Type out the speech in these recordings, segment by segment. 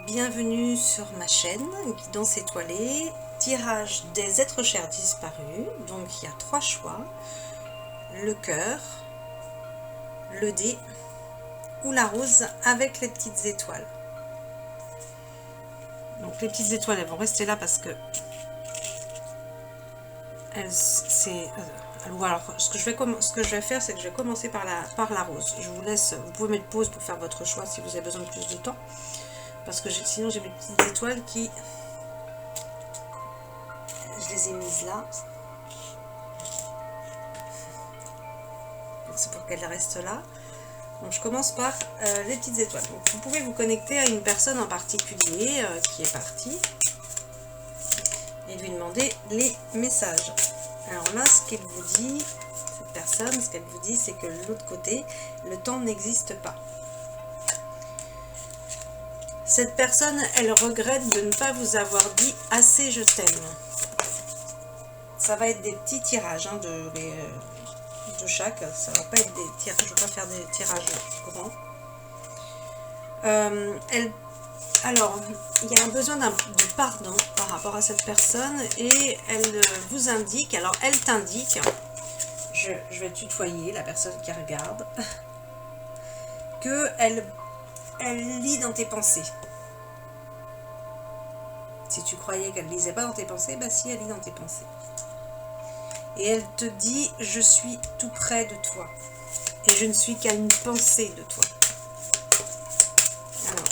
Bienvenue sur ma chaîne Guidance étoilée, tirage des êtres chers disparus. Donc il y a 3 choix, le cœur, le dé ou la rose avec les petites étoiles. Donc les petites étoiles elles vont rester là parce que alors ce que je vais faire, c'est que je vais commencer par la rose. Je vous laisse, vous pouvez mettre pause pour faire votre choix si vous avez besoin de plus de temps. Parce que sinon j'ai mes petites étoiles qui... Je les ai mises là. C'est pour qu'elles restent là. Donc je commence par les petites étoiles. Donc, vous pouvez vous connecter à une personne en particulier qui est partie. Et lui demander les messages. Alors là, ce qu'elle vous dit, cette personne, ce qu'elle vous dit, c'est que de l'autre côté, le temps n'existe pas. Cette personne, elle regrette de ne pas vous avoir dit assez je t'aime. Ça va être des petits tirages hein, de chaque. Ça va pas être des tirages, je ne vais pas faire des tirages grands. Alors, il y a un besoin de pardon par rapport à cette personne et elle vous indique, alors elle t'indique, je vais tutoyer la personne qui regarde, que elle lit dans tes pensées. Si tu croyais qu'elle ne lisait pas dans tes pensées, bah si, elle lit dans tes pensées. Et elle te dit, je suis tout près de toi. Et je ne suis qu'à une pensée de toi. Alors.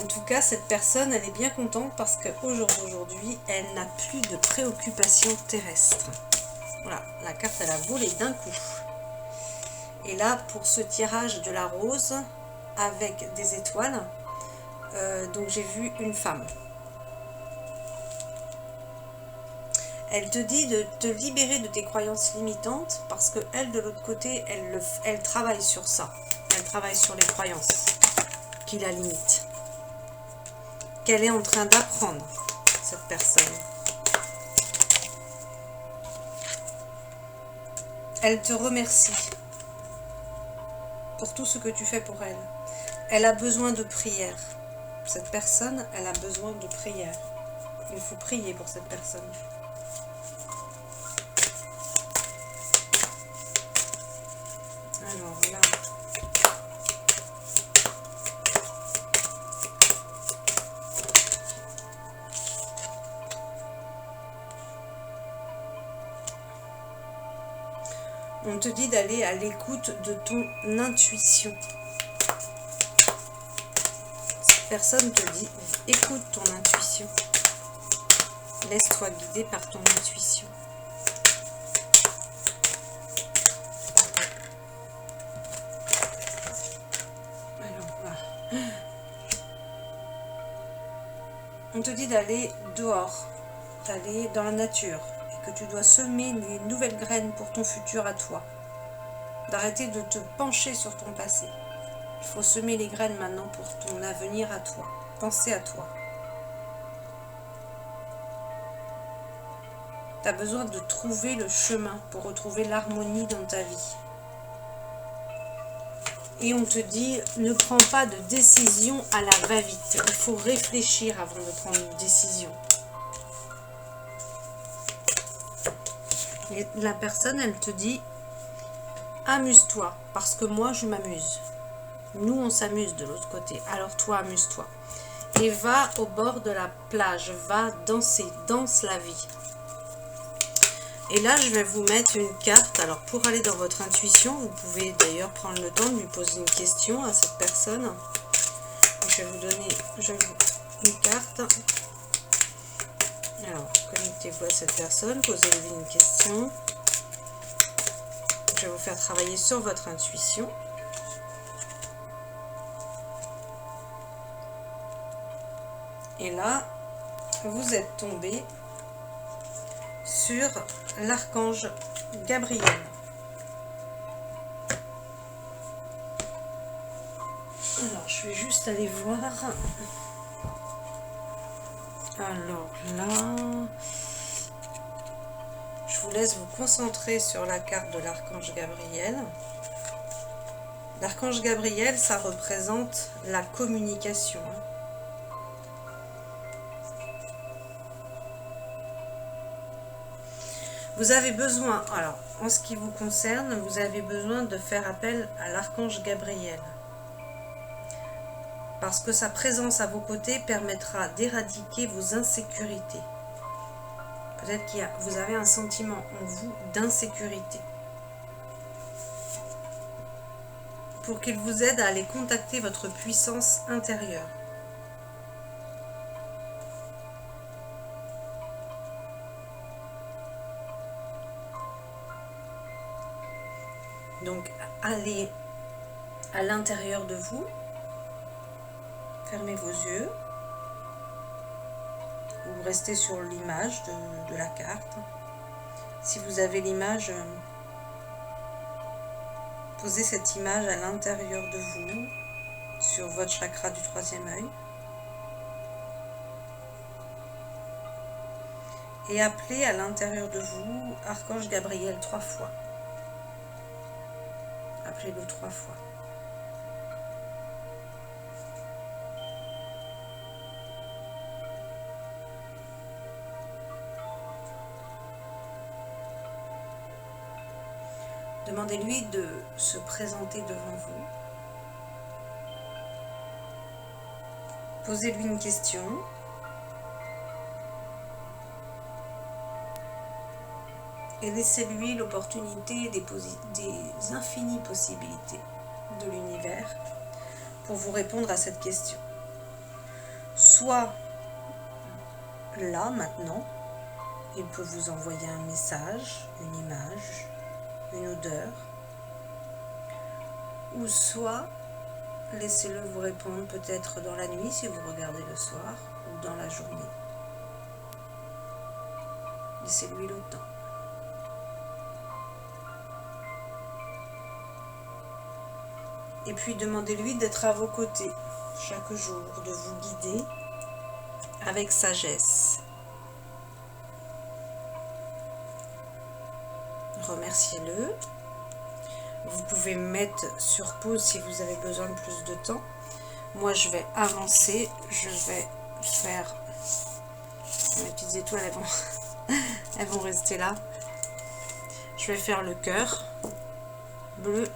En tout cas, cette personne, elle est bien contente parce qu'aujourd'hui, elle n'a plus de préoccupations terrestres. Voilà, la carte, elle a volé d'un coup. Et là, pour ce tirage de la rose, avec des étoiles, donc j'ai vu une femme. Elle te dit de te libérer de tes croyances limitantes parce que elle, de l'autre côté, elle travaille sur ça. Elle travaille sur les croyances qui la limitent. Qu'elle est en train d'apprendre, cette personne. Elle te remercie pour tout ce que tu fais pour elle. Elle a besoin de prière. Cette personne, elle a besoin de prière. Il faut prier pour cette personne. Alors là... On te dit d'aller à l'écoute de ton intuition. Cette personne te dit, écoute ton intuition. Laisse-toi guider par ton intuition. Alors, voilà. On te dit d'aller dehors, d'aller dans la nature. Que tu dois semer des nouvelles graines pour ton futur à toi. D'arrêter de te pencher sur ton passé. Il faut semer les graines maintenant pour ton avenir à toi. Penser à toi. Tu as besoin de trouver le chemin pour retrouver l'harmonie dans ta vie. Et on te dit, ne prends pas de décision à la va-vite. Il faut réfléchir avant de prendre une décision. Et la personne, elle te dit, amuse-toi, parce que moi, je m'amuse. Nous, on s'amuse de l'autre côté. Alors toi, amuse-toi. Et va au bord de la plage, va danser, danse la vie. Et là, je vais vous mettre une carte. Alors, pour aller dans votre intuition, vous pouvez d'ailleurs prendre le temps de lui poser une question à cette personne. Je vais vous donner une carte. Alors, connectez-vous à cette personne, posez-lui une question. Je vais vous faire travailler sur votre intuition. Et là, vous êtes tombé sur l'archange Gabriel. Alors, je vais juste aller voir... Alors là, je vous laisse vous concentrer sur la carte de l'archange Gabriel. L'archange Gabriel, ça représente la communication. Vous avez besoin, alors en ce qui vous concerne, vous avez besoin de faire appel à l'archange Gabriel. Parce que sa présence à vos côtés permettra d'éradiquer vos insécurités. Peut-être que vous avez un sentiment en vous d'insécurité. Pour qu'il vous aide à aller contacter votre puissance intérieure. Donc, allez à l'intérieur de vous, fermez vos yeux, vous restez sur l'image de la carte. Si vous avez l'image, posez cette image à l'intérieur de vous, sur votre chakra du troisième œil. Et appelez à l'intérieur de vous Archange Gabriel 3 fois. Appelez-le 3 fois. Demandez-lui de se présenter devant vous. Posez-lui une question. Et laissez-lui l'opportunité des infinies possibilités de l'univers pour vous répondre à cette question. Soit là, maintenant, il peut vous envoyer un message, une image, une odeur, ou soit laissez-le vous répondre peut-être dans la nuit si vous regardez le soir, ou dans la journée. Laissez-lui le temps. Et puis demandez-lui d'être à vos côtés chaque jour, de vous guider avec sagesse. Remerciez-le. Vous pouvez mettre sur pause si vous avez besoin de plus de temps. Moi, je vais avancer. Je vais faire... Mes petites étoiles, elles vont rester là. Je vais faire le cœur bleu.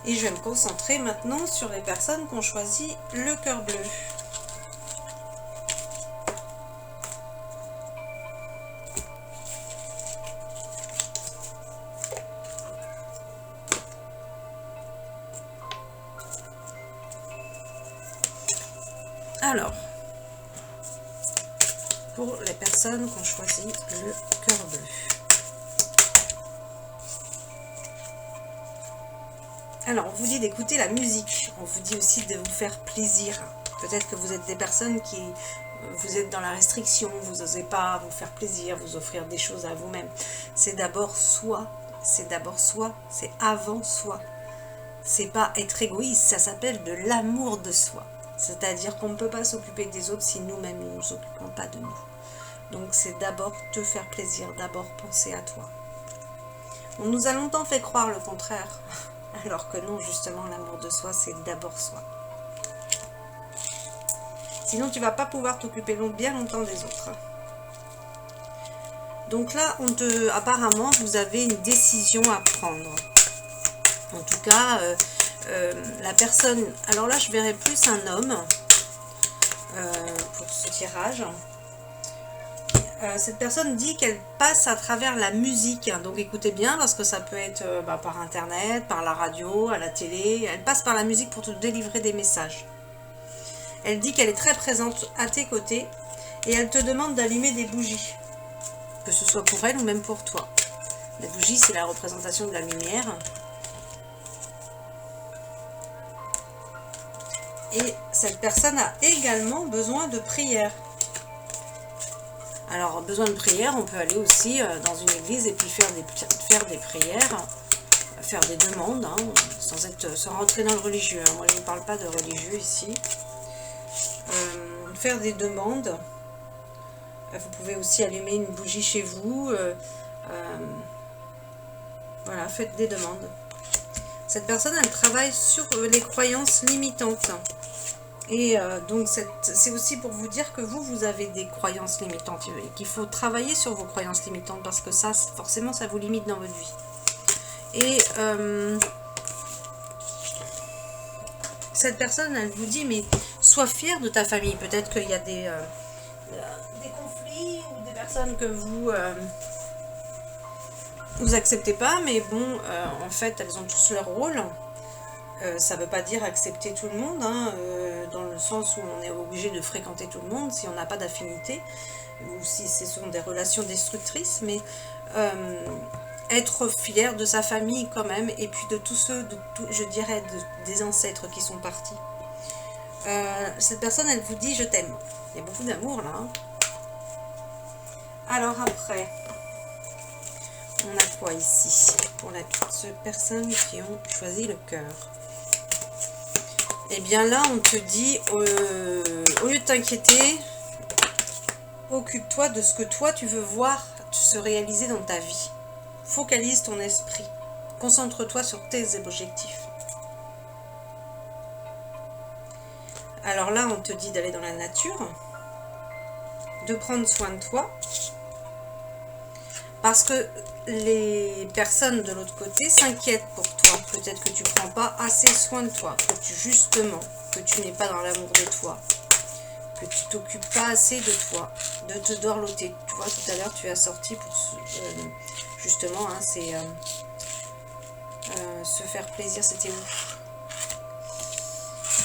Et je vais me concentrer maintenant sur les personnes qui ont choisi le cœur bleu. Alors, pour les personnes qui ont choisi le cœur bleu. Alors, on vous dit d'écouter la musique. On vous dit aussi de vous faire plaisir. Peut-être que vous êtes des personnes qui... Vous êtes dans la restriction, vous n'osez pas vous faire plaisir, vous offrir des choses à vous-même. C'est d'abord soi. C'est d'abord soi. C'est avant soi. C'est pas être égoïste. Ça s'appelle de l'amour de soi. C'est-à-dire qu'on ne peut pas s'occuper des autres si nous-mêmes nous ne nous occupons pas de nous. Donc, c'est d'abord te faire plaisir. D'abord penser à toi. On nous a longtemps fait croire le contraire. Alors que non, justement, l'amour de soi, c'est d'abord soi. Sinon, tu ne vas pas pouvoir t'occuper bien longtemps des autres. Donc là, apparemment, vous avez une décision à prendre. En tout cas, la personne... Alors là, je verrais plus un homme pour ce tirage. Cette personne dit qu'elle passe à travers la musique, donc écoutez bien parce que ça peut être par internet, par la radio, à la télé, elle passe par la musique pour te délivrer des messages. Elle dit qu'elle est très présente à tes côtés et elle te demande d'allumer des bougies, que ce soit pour elle ou même pour toi. La bougie, c'est la représentation de la lumière. Et cette personne a également besoin de prière. Alors, besoin de prière, on peut aller aussi dans une église et puis faire des prières, faire des demandes, hein, sans rentrer dans le religieux. Hein. Moi, je ne parle pas de religieux ici. Faire des demandes. Vous pouvez aussi allumer une bougie chez vous, Voilà, faites des demandes. Cette personne, elle travaille sur les croyances limitantes. Et donc, c'est aussi pour vous dire que vous avez des croyances limitantes et qu'il faut travailler sur vos croyances limitantes parce que ça, forcément, ça vous limite dans votre vie. Et cette personne, elle vous dit, mais sois fier de ta famille. Peut-être qu'il y a des conflits ou des personnes que vous acceptez pas, mais bon, en fait, elles ont tous leur rôle. Ça ne veut pas dire accepter tout le monde, hein, dans le sens où on est obligé de fréquenter tout le monde si on n'a pas d'affinité, ou si ce sont des relations destructrices, mais être fier de sa famille quand même, et puis de tous ceux, je dirais, des ancêtres qui sont partis. Cette personne, elle vous dit « je t'aime ». Il y a beaucoup d'amour là. Hein. Alors après, on a quoi ici pour ces personnes qui ont choisi le cœur? Eh bien là, on te dit, au lieu de t'inquiéter, occupe-toi de ce que toi tu veux voir se réaliser dans ta vie. Focalise ton esprit. Concentre-toi sur tes objectifs. Alors là, on te dit d'aller dans la nature, de prendre soin de toi, parce que les personnes de l'autre côté s'inquiètent pour toi. Peut-être que tu ne prends pas assez soin de toi, que tu n'es pas dans l'amour de toi, que tu t'occupes pas assez de toi, de te dorloter. Tu vois, tout à l'heure, tu as sorti pour justement, hein, c'est se faire plaisir. C'était où?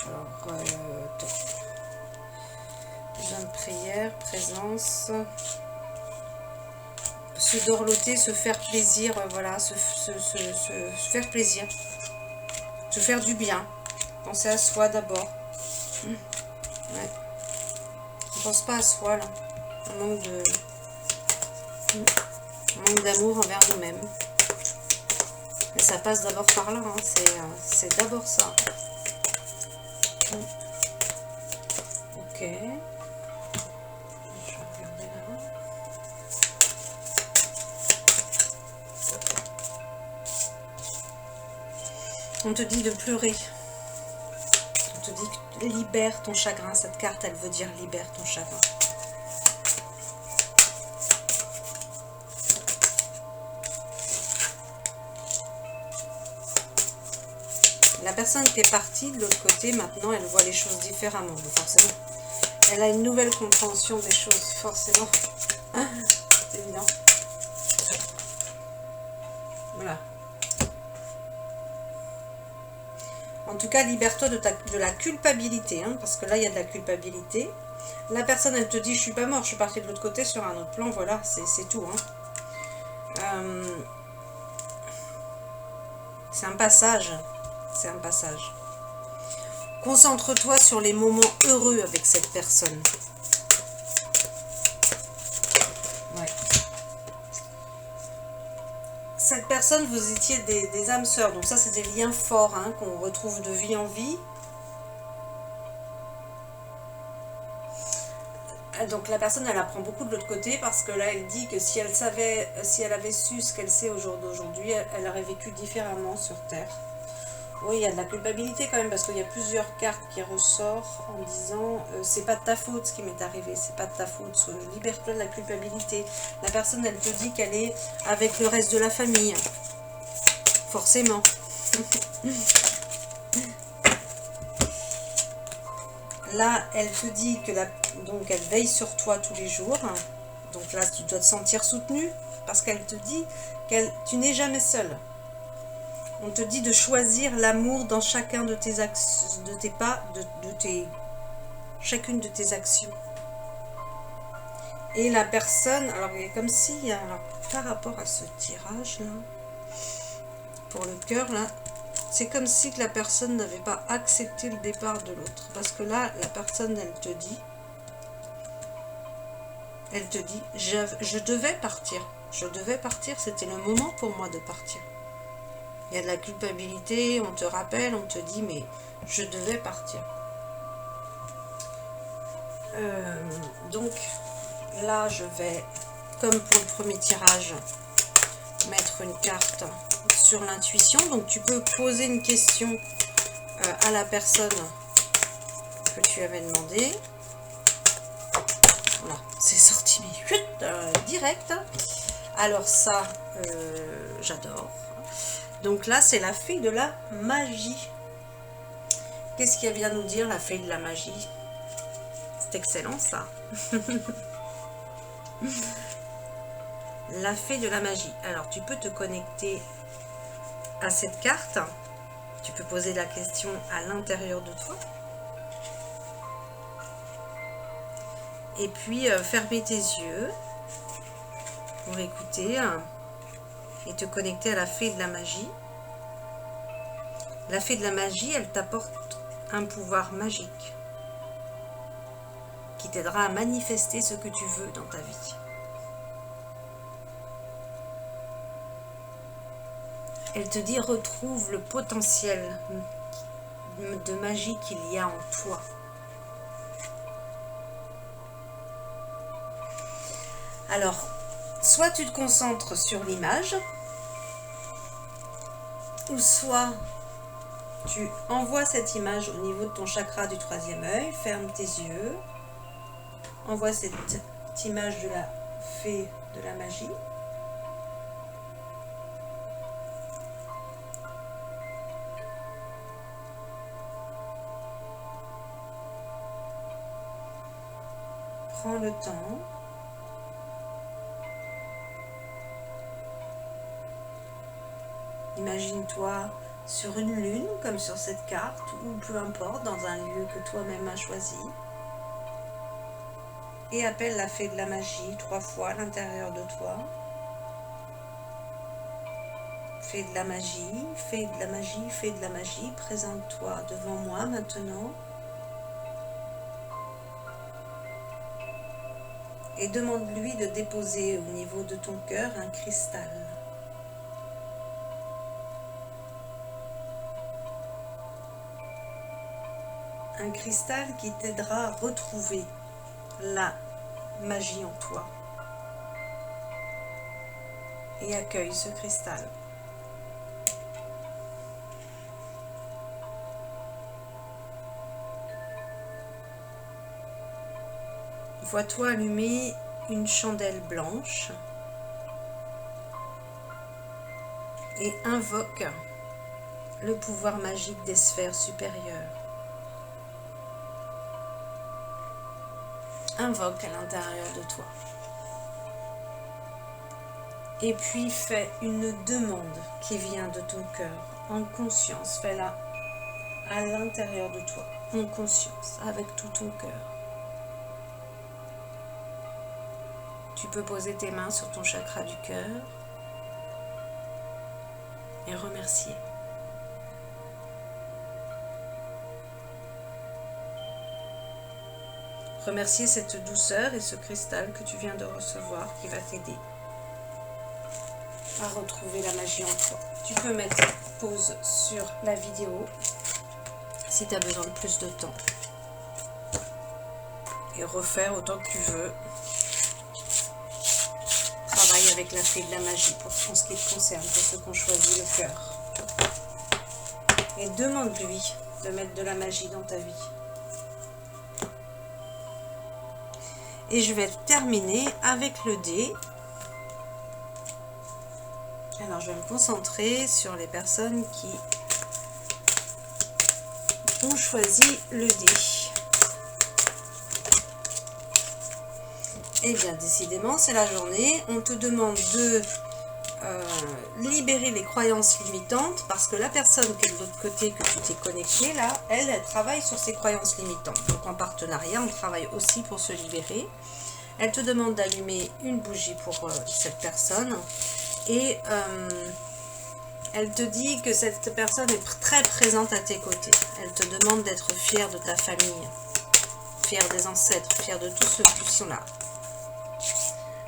Alors, besoin de prière, présence... Se dorloter, se faire plaisir, voilà, se faire plaisir, se faire du bien. Pensez à soi d'abord. Ouais. On ne pense pas à soi, là. On manque d'amour envers nous-mêmes. Mais ça passe d'abord par là, hein. C'est d'abord ça. Ok. On te dit de pleurer. On te dit que libère ton chagrin. Cette carte, elle veut dire libère ton chagrin. La personne qui est partie de l'autre côté, maintenant, elle voit les choses différemment. Forcément. Elle a une nouvelle compréhension des choses, forcément. C'est évident. Voilà. En tout cas, libère-toi de la culpabilité, hein, parce que là, il y a de la culpabilité. La personne, elle te dit, je suis pas mort, je suis partie de l'autre côté sur un autre plan, voilà, c'est tout. Hein. C'est un passage. C'est un passage. Concentre-toi sur les moments heureux avec cette personne. Ouais. Cette personne, vous étiez des âmes sœurs, donc ça c'est des liens forts, hein, qu'on retrouve de vie en vie. Donc la personne, elle apprend beaucoup de l'autre côté, parce que là elle dit que si elle avait su ce qu'elle sait au jour d'aujourd'hui, elle aurait vécu différemment sur Terre. Oui, il y a de la culpabilité quand même, parce qu'il y a plusieurs cartes qui ressortent en disant c'est pas de ta faute ce qui m'est arrivé, c'est pas de ta faute, libère-toi de la culpabilité. La personne, elle te dit qu'elle est avec le reste de la famille, forcément. Là, elle te dit que donc elle veille sur toi tous les jours. Donc là, tu dois te sentir soutenu, parce qu'elle te dit que tu n'es jamais seule. On te dit de choisir l'amour dans chacun de tes actions, chacune de tes actions. Et la personne, alors il est comme si, alors, par rapport à ce tirage là, pour le cœur là, c'est comme si que la personne n'avait pas accepté le départ de l'autre. Parce que là, la personne, elle te dit, je devais partir. Je devais partir, c'était le moment pour moi de partir. Il y a de la culpabilité, on te rappelle, on te dit, mais je devais partir. Donc, là, je vais, comme pour le premier tirage, mettre une carte sur l'intuition. Donc tu peux poser une question à la personne que tu avais demandé. Voilà, c'est sorti mais chut, direct. Alors ça, j'adore. Donc là, c'est la fée de la magie. Qu'est-ce qu'elle vient nous dire, la fée de la magie? C'est excellent ça. La fée de la magie. Alors, tu peux te connecter à cette carte. Tu peux poser la question à l'intérieur de toi. Et puis, fermer tes yeux pour écouter et te connecter à la fée de la magie. La fée de la magie, elle t'apporte un pouvoir magique qui t'aidera à manifester ce que tu veux dans ta vie. Elle te dit retrouve le potentiel de magie qu'il y a en toi. Alors, soit tu te concentres sur l'image, ou soit tu envoies cette image au niveau de ton chakra du troisième œil, ferme tes yeux, envoie cette image de la fée de la magie. Prends le temps. Imagine-toi sur une lune, comme sur cette carte, ou peu importe, dans un lieu que toi-même as choisi. Et appelle la fée de la magie 3 fois à l'intérieur de toi. Fée de la magie, fée de la magie, fée de la magie, présente-toi devant moi maintenant. Et demande-lui de déposer au niveau de ton cœur un cristal. Un cristal qui t'aidera à retrouver la magie en toi. Et accueille ce cristal. Vois-toi allumer une chandelle blanche et invoque le pouvoir magique des sphères supérieures. Invoque à l'intérieur de toi. Et puis fais une demande qui vient de ton cœur, en conscience. Fais-la à l'intérieur de toi, en conscience, avec tout ton cœur. Tu peux poser tes mains sur ton chakra du cœur et remercier. Remercier cette douceur et ce cristal que tu viens de recevoir qui va t'aider à retrouver la magie en toi. Tu peux mettre pause sur la vidéo si tu as besoin de plus de temps et refaire autant que tu veux. Travaille avec la fée de la magie pour ce qui te concerne, pour ceux qui ont choisi le cœur. Et demande-lui de mettre de la magie dans ta vie. Et je vais terminer avec le dé. Alors, je vais me concentrer sur les personnes qui ont choisi le dé. Eh bien, décidément, c'est la journée. On te demande de libérer les croyances limitantes parce que la personne qui est de l'autre côté que tu t'es connecté là, elle travaille sur ses croyances limitantes. Donc en partenariat, on travaille aussi pour se libérer. Elle te demande d'allumer une bougie pour cette personne et elle te dit que cette personne est très présente à tes côtés. Elle te demande d'être fière de ta famille, fière des ancêtres, fière de tous ceux qui sont là.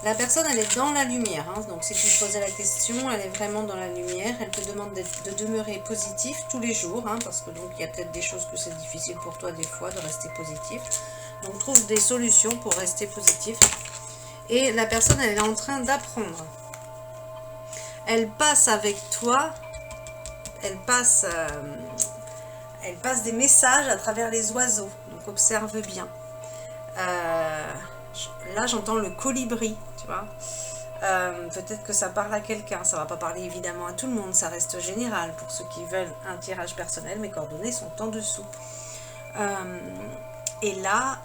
La personne, elle est dans la lumière, hein. Donc si tu te posais la question, elle est vraiment dans la lumière. Elle te demande de demeurer positif tous les jours, hein, parce que donc il y a peut-être des choses que c'est difficile pour toi des fois de rester positif. Donc trouve des solutions pour rester positif. Et la personne, elle est en train d'apprendre. Elle passe avec toi, elle passe des messages à travers les oiseaux. Donc observe bien. Là j'entends le colibri, tu vois. Peut-être que ça parle à quelqu'un, ça va pas parler évidemment à tout le monde, ça reste général. Pour ceux qui veulent un tirage personnel, mes coordonnées sont en dessous. Et là,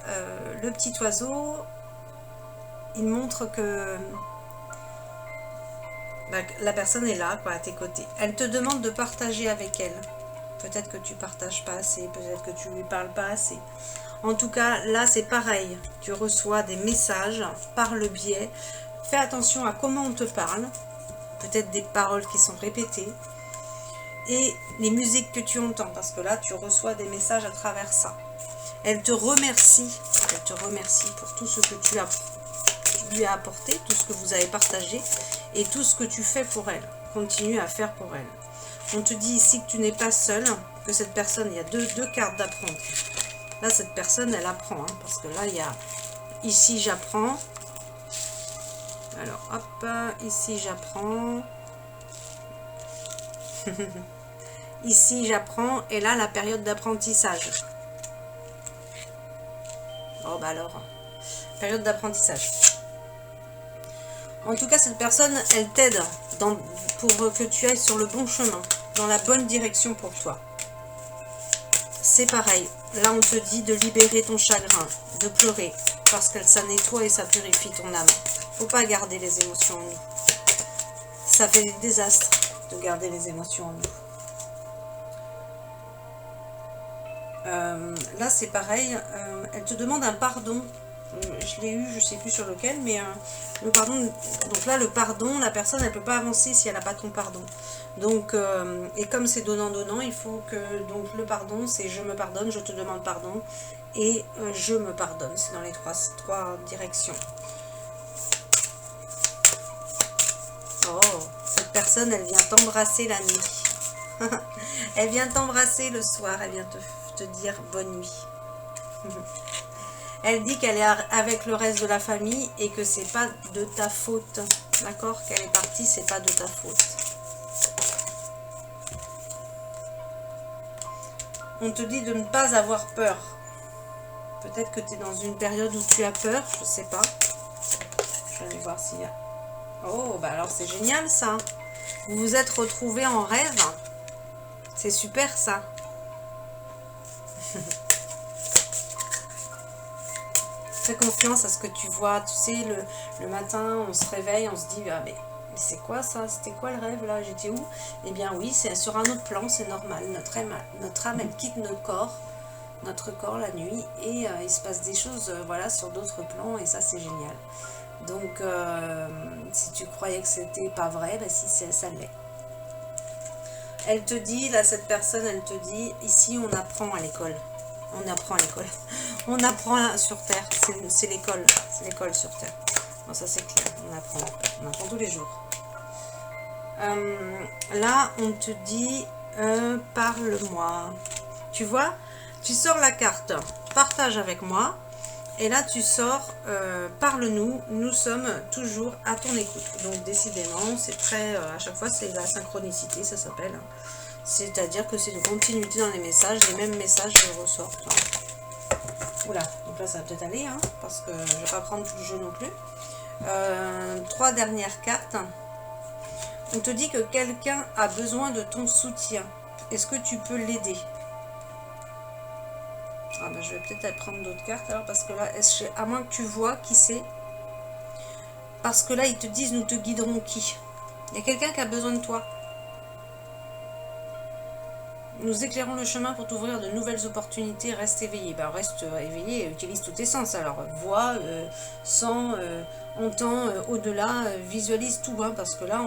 le petit oiseau, il montre que la personne est là, quoi, à tes côtés. Elle te demande de partager avec elle. Peut-être que tu partages pas assez, peut-être que tu lui parles pas assez. En tout cas, là, c'est pareil. Tu reçois des messages par le biais. Fais attention à comment on te parle. Peut-être des paroles qui sont répétées. Et les musiques que tu entends. Parce que là, tu reçois des messages à travers ça. Elle te remercie. Elle te remercie pour tout ce que tu lui as apporté, tout ce que vous avez partagé et tout ce que tu fais pour elle. Continue à faire pour elle. On te dit ici que tu n'es pas seul, que cette personne, il y a deux cartes d'apprendre. Là, cette personne, elle apprend, hein, parce que là, il y a ici, j'apprends. Alors, hop, ici, j'apprends. Ici, j'apprends. Et là, la période d'apprentissage. Oh, bah alors, période d'apprentissage. En tout cas, cette personne, elle t'aide pour que tu ailles sur le bon chemin, dans la bonne direction pour toi. C'est pareil. Là, on te dit de libérer ton chagrin, de pleurer, parce que ça nettoie et ça purifie ton âme. Faut pas garder les émotions en nous. Ça fait des désastres de garder les émotions en nous. Là, c'est pareil. Elle te demande un pardon. Je l'ai eu, je sais plus sur lequel, mais le pardon. Donc là, le pardon, la personne, elle peut pas avancer si elle n'a pas ton pardon. Donc, et comme c'est donnant-donnant, il faut que, donc le pardon, c'est je me pardonne, je te demande pardon, et je me pardonne. C'est dans les trois directions. Oh, cette personne, elle vient t'embrasser la nuit. Elle vient t'embrasser le soir, elle vient te dire bonne nuit. Elle dit qu'elle est avec le reste de la famille et que c'est pas de ta faute. D'accord? Qu'elle est partie, c'est pas de ta faute. On te dit de ne pas avoir peur. Peut-être que tu es dans une période où tu as peur, je sais pas. Je vais aller voir s'il y a... Oh, bah alors c'est génial ça. Vous vous êtes retrouvés en rêve. C'est super ça. Fais confiance à ce que tu vois. Tu sais, le matin, on se réveille, on se dit, ah, mais c'est quoi ça? C'était quoi le rêve là? J'étais où? Eh bien oui, c'est sur un autre plan, c'est normal. Notre âme, elle quitte notre corps la nuit, et il se passe des choses voilà, sur d'autres plans, et ça c'est génial. Donc, si tu croyais que c'était pas vrai, bah si, ça l'est. Elle te dit, là, cette personne, elle te dit, ici, on apprend à l'école. On apprend à l'école. On apprend sur Terre. C'est l'école. C'est l'école sur Terre. Bon, ça, c'est clair. On apprend tous les jours. Là, on te dit, parle-moi. Tu vois, tu sors la carte. Partage avec moi. Et là, tu sors, parle-nous, nous sommes toujours à ton écoute. Donc, décidément, c'est très, à chaque fois, c'est la synchronicité, ça s'appelle. C'est-à-dire que c'est de continuité dans les messages, les mêmes messages ressortent. Oula, donc là, ça va peut-être aller, hein, parce que je ne vais pas prendre tout le jeu non plus. 3 dernières cartes. On te dit que quelqu'un a besoin de ton soutien. Est-ce que tu peux l'aider ? Ah ben, je vais peut-être prendre d'autres cartes alors, parce que là, à moins que tu vois qui c'est. Parce que là, ils te disent, nous te guiderons qui. Il y a quelqu'un qui a besoin de toi. Nous éclairons le chemin pour t'ouvrir de nouvelles opportunités. Reste éveillé. Ben, reste éveillé et utilise tous tes sens. Alors, vois, sens, entends, au-delà, visualise tout. Hein, parce que là,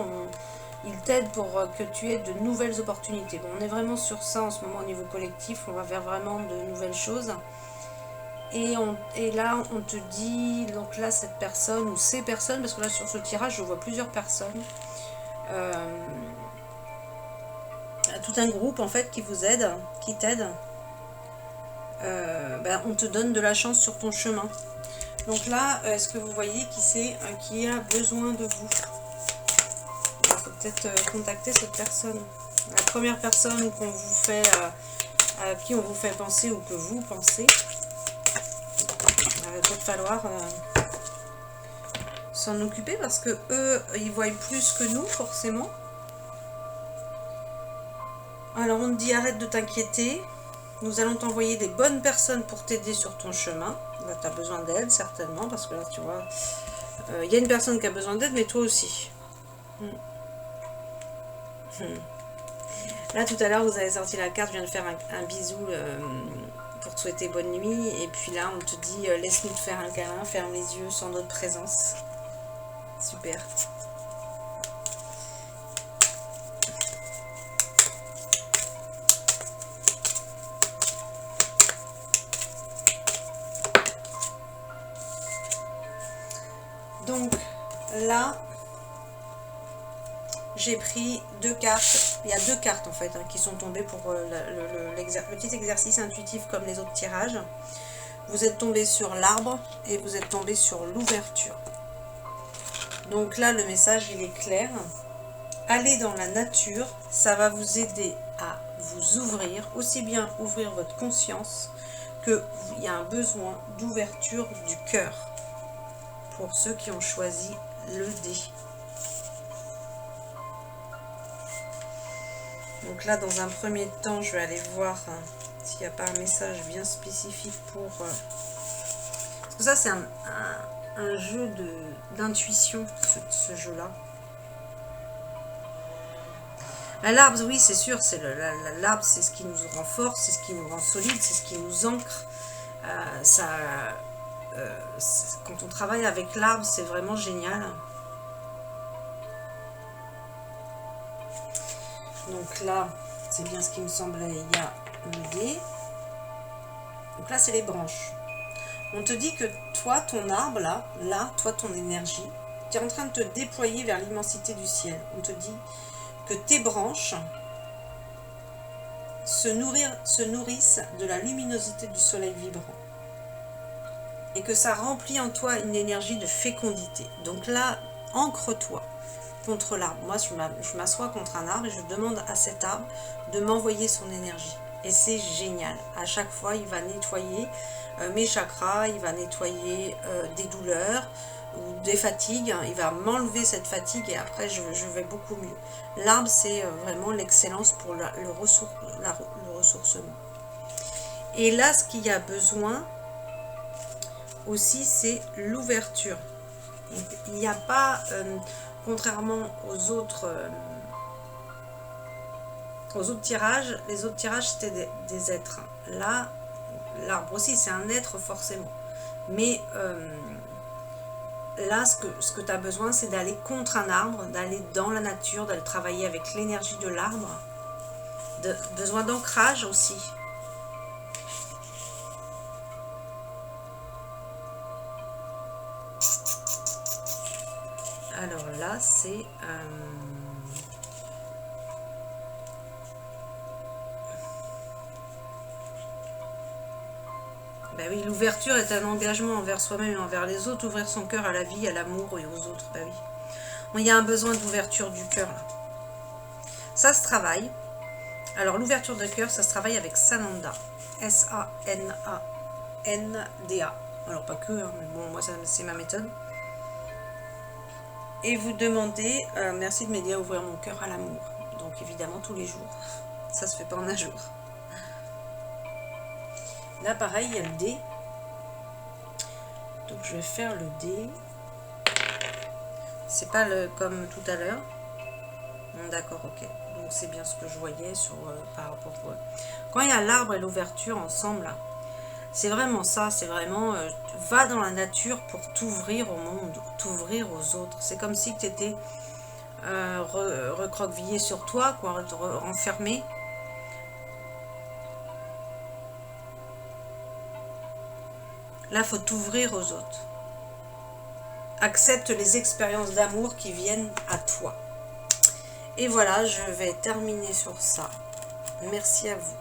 il t'aide pour que tu aies de nouvelles opportunités. Bon, on est vraiment sur ça en ce moment au niveau collectif. On va vers vraiment de nouvelles choses. Et là, on te dit, donc là, cette personne ou ces personnes, parce que là, sur ce tirage, je vois plusieurs personnes. Tout un groupe, en fait, qui vous aide, qui t'aide. Ben, on te donne de la chance sur ton chemin. Donc là, est-ce que vous voyez qui c'est qui a besoin de vous? Il faut peut-être contacter cette personne. La première personne qu'on vous fait, à qui on vous fait penser ou que vous pensez. Il va peut-être falloir s'en occuper parce que eux, ils voient plus que nous, forcément. Alors, on te dit arrête de t'inquiéter. Nous allons t'envoyer des bonnes personnes pour t'aider sur ton chemin. Là, tu as besoin d'aide, certainement, parce que là, tu vois, il y a une personne qui a besoin d'aide, mais toi aussi. Là, tout à l'heure, vous avez sorti la carte, je viens de faire un bisou pour te souhaiter bonne nuit. Et puis là, on te dit, laisse-nous te faire un câlin, ferme les yeux sans notre présence. Super. Donc, là, j'ai pris 2 cartes. Il y a 2 cartes en fait qui sont tombées pour le petit exercice intuitif comme les autres tirages. Vous êtes tombé sur l'arbre et vous êtes tombé sur l'ouverture. Donc là, le message, il est clair. Allez dans la nature, ça va vous aider à vous ouvrir, aussi bien ouvrir votre conscience qu'il y a un besoin d'ouverture du cœur pour ceux qui ont choisi le dé. Donc là, dans un premier temps, je vais aller voir s'il n'y a pas un message bien spécifique pour... Parce que ça, c'est un jeu d'intuition, ce jeu-là. L'arbre, oui, c'est sûr, l'arbre, c'est ce qui nous renforce, c'est ce qui nous rend solide, c'est ce qui nous ancre. Quand on travaille avec l'arbre, c'est vraiment génial. Donc là, c'est bien ce qui me semblait, il y a le dé. Donc là, c'est les branches. On te dit que toi, ton arbre, là, toi, ton énergie, tu es en train de te déployer vers l'immensité du ciel. On te dit que tes branches se nourrissent de la luminosité du soleil vibrant. Et que ça remplit en toi une énergie de fécondité. Donc là, ancre-toi contre l'arbre. Moi, je m'assois contre un arbre et je demande à cet arbre de m'envoyer son énergie. Et c'est génial. À chaque fois, il va nettoyer mes chakras, il va nettoyer des douleurs ou des fatigues. Il va m'enlever cette fatigue et après, je vais beaucoup mieux. L'arbre, c'est vraiment l'excellence pour le ressourcement. Et là, ce qu'il y a besoin aussi, c'est l'ouverture. Il n'y a pas... contrairement aux autres tirages, les autres tirages c'était des êtres. Là, l'arbre aussi c'est un être forcément. Mais là, ce que tu as besoin, c'est d'aller contre un arbre, d'aller dans la nature, d'aller travailler avec l'énergie de l'arbre. Besoin d'ancrage aussi. Alors là, c'est... Ben oui, l'ouverture est un engagement envers soi-même et envers les autres. Ouvrir son cœur à la vie, à l'amour et aux autres. Ben oui. Bon, il y a un besoin d'ouverture du cœur là. Ça se travaille. Alors l'ouverture de cœur, ça se travaille avec Sananda. S-A-N-A-N-D-A. Alors pas que, hein, mais bon, moi c'est ma méthode. Et vous demandez, merci de m'aider à ouvrir mon cœur à l'amour. Donc évidemment tous les jours. Ça se fait pas en un jour. Là pareil, il y a le dé. Donc je vais faire le dé. C'est pas comme tout à l'heure. D'accord, ok. Donc c'est bien ce que je voyais par rapport... Quand il y a l'arbre et l'ouverture ensemble, c'est vraiment ça, c'est vraiment va dans la nature pour t'ouvrir au monde, t'ouvrir aux autres. C'est comme si tu étais recroquevillé sur toi, quoi, enfermé. Là, il faut t'ouvrir aux autres. Accepte les expériences d'amour qui viennent à toi. Et voilà, je vais terminer sur ça. Merci à vous.